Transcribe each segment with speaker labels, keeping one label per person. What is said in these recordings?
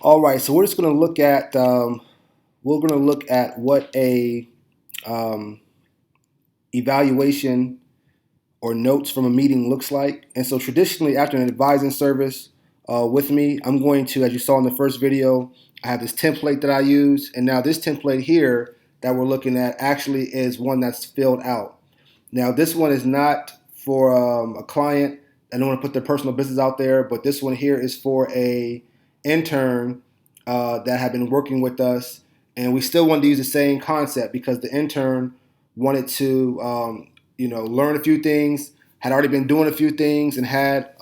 Speaker 1: All right, so we're just going to look at what a um, evaluation or notes from a meeting looks like. And so traditionally, after an advising service with me, I'm going to, as you saw in the first video, I have this template that I use, and now this template here that we're looking at actually is one that's filled out. Now, this one is not for a client. I don't want to put their personal business out there, but this one here is for a intern that had been working with us, and we still wanted to use the same concept because the intern wanted to, learn a few things, had already been doing a few things, and had,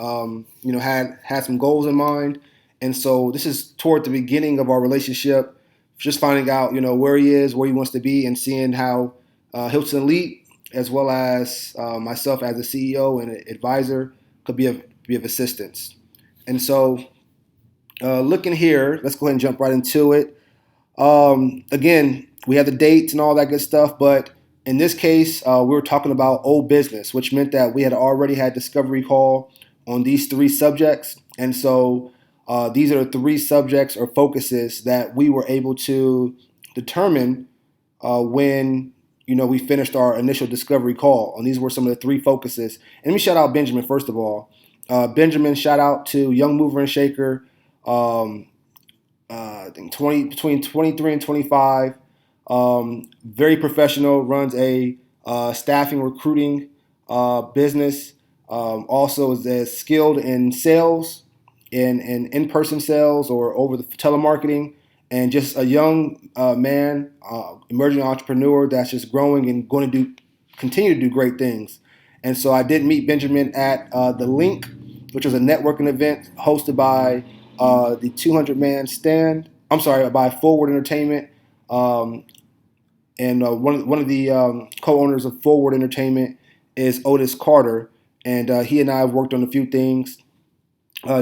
Speaker 1: had some goals in mind. And so this is toward the beginning of our relationship, just finding out, where he is, where he wants to be, and seeing how Hylton Elite, as well as myself as a CEO and advisor, could be of assistance. And so, looking here, let's go ahead and jump right into it. Again, we have the dates and all that good stuff, but in this case, we were talking about old business, which meant that we had already had discovery call on these three subjects. And so these are the three subjects or focuses that we were able to determine when we finished our initial discovery call. And these were some of the three focuses. And let me shout out Benjamin first of all. Benjamin, shout out to Young Mover and Shaker. Um, I think between 23 and 25. Very professional. Runs a staffing recruiting business. Also is skilled in sales, in-person sales or over the telemarketing, and just a young man, emerging entrepreneur that's just growing and going to continue to do great things. And so I did meet Benjamin at the Link, which was a networking event hosted by the 200 Man Stand. I'm sorry, by Forward Entertainment, um, and one of the co-owners of Forward Entertainment is Otis Carter, and he and I have worked on a few things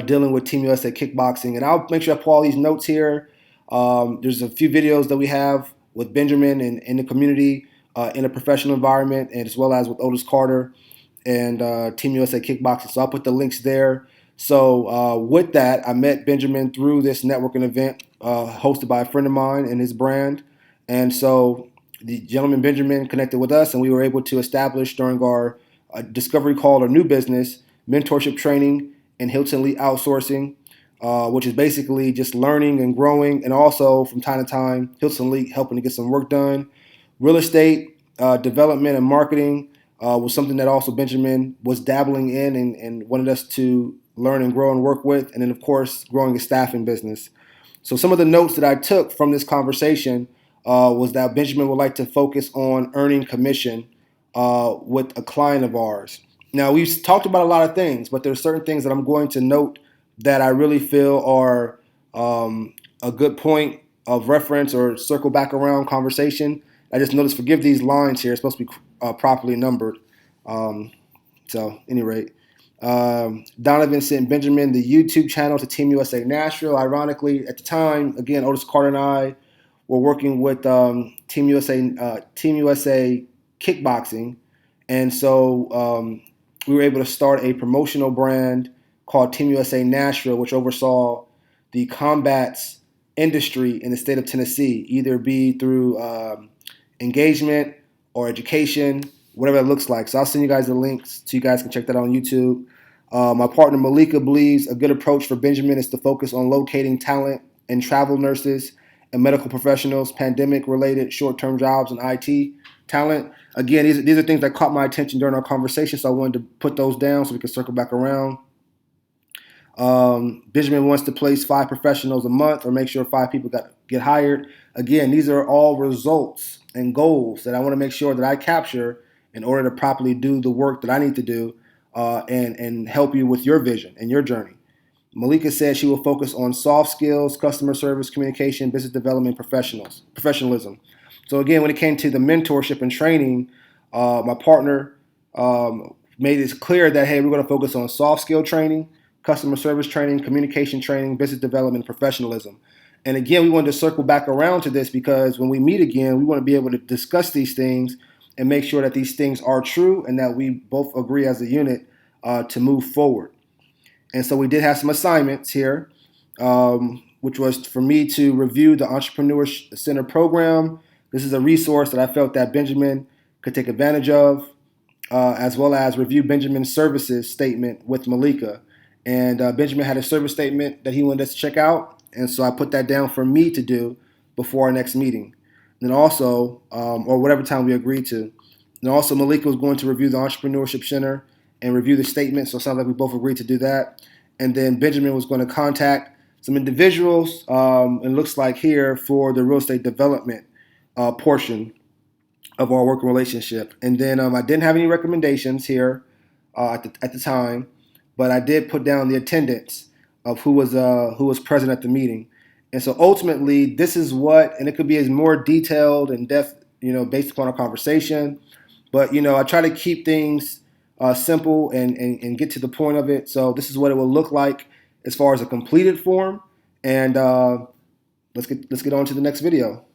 Speaker 1: dealing with Team USA kickboxing. And I'll make sure I pull all these notes here. There's a few videos that we have with Benjamin and in the community in a professional environment, and as well as with Otis Carter and Team USA kickboxing. So I'll put the links there. So with that, I met Benjamin through this networking event hosted by a friend of mine and his brand. And so the gentleman Benjamin connected with us, and we were able to establish during our discovery call or new business mentorship training in Hylton Elite Outsourcing, which is basically just learning and growing, and also from time to time Hylton Elite helping to get some work done. Real estate development and marketing was something that also Benjamin was dabbling in and wanted us to learn and grow and work with, and then of course growing a staffing business. So some of the notes that I took from this conversation was that Benjamin would like to focus on earning commission with a client of ours. Now, we've talked about a lot of things, but there's certain things that I'm going to note that I really feel are a good point of reference or circle back around conversation. I just noticed, forgive these lines here, it's supposed to be properly numbered. So, at any rate, Danavan sent Benjamin the YouTube channel to Team USA Nashville. Ironically, at the time, again, Otis Carter and I were working with Team USA Kickboxing, and so we were able to start a promotional brand called Team USA Nashville, which oversaw the combats industry in the state of Tennessee, either be through engagement or education, whatever that looks like. So I'll send you guys the links so you guys can check that out on YouTube. My partner Malika believes a good approach for Benjamin is to focus on locating talent and travel nurses and medical professionals, pandemic-related short-term jobs, and IT talent. Again, these are things that caught my attention during our conversation, so I wanted to put those down so we can circle back around. Benjamin wants to place 5 professionals a month or make sure 5 people get hired. Again, these are all results and goals that I want to make sure that I capture in order to properly do the work that I need to do and help you with your vision and your journey. Malika said she will focus on soft skills, customer service, communication, business development, professionalism. So again, when it came to the mentorship and training, my partner made it clear that, hey, we're going to focus on soft skill training, customer service training, communication training, business development, professionalism. And again, we wanted to circle back around to this because when we meet again, we want to be able to discuss these things and make sure that these things are true and that we both agree as a unit to move forward. And so we did have some assignments here. which was for me to review the Entrepreneur Center program. This is a resource that I felt that Benjamin could take advantage of, as well as review Benjamin's services statement with Malika. And Benjamin had a service statement that he wanted us to check out, and so I put that down for me to do before our next meeting. And then also, or whatever time we agreed to. And also, Malika was going to review the Entrepreneurship Center and review the statement, so it sounds like we both agreed to do that. And then Benjamin was going to contact some individuals, it looks like here, for the real estate development portion of our working relationship. And then I didn't have any recommendations here at the time, but I did put down the attendance of who was present at the meeting. And so ultimately, this is what, and it could be as more detailed and depth, based upon our conversation. But I try to keep things simple and get to the point of it. So this is what it will look like as far as a completed form. And let's get on to the next video.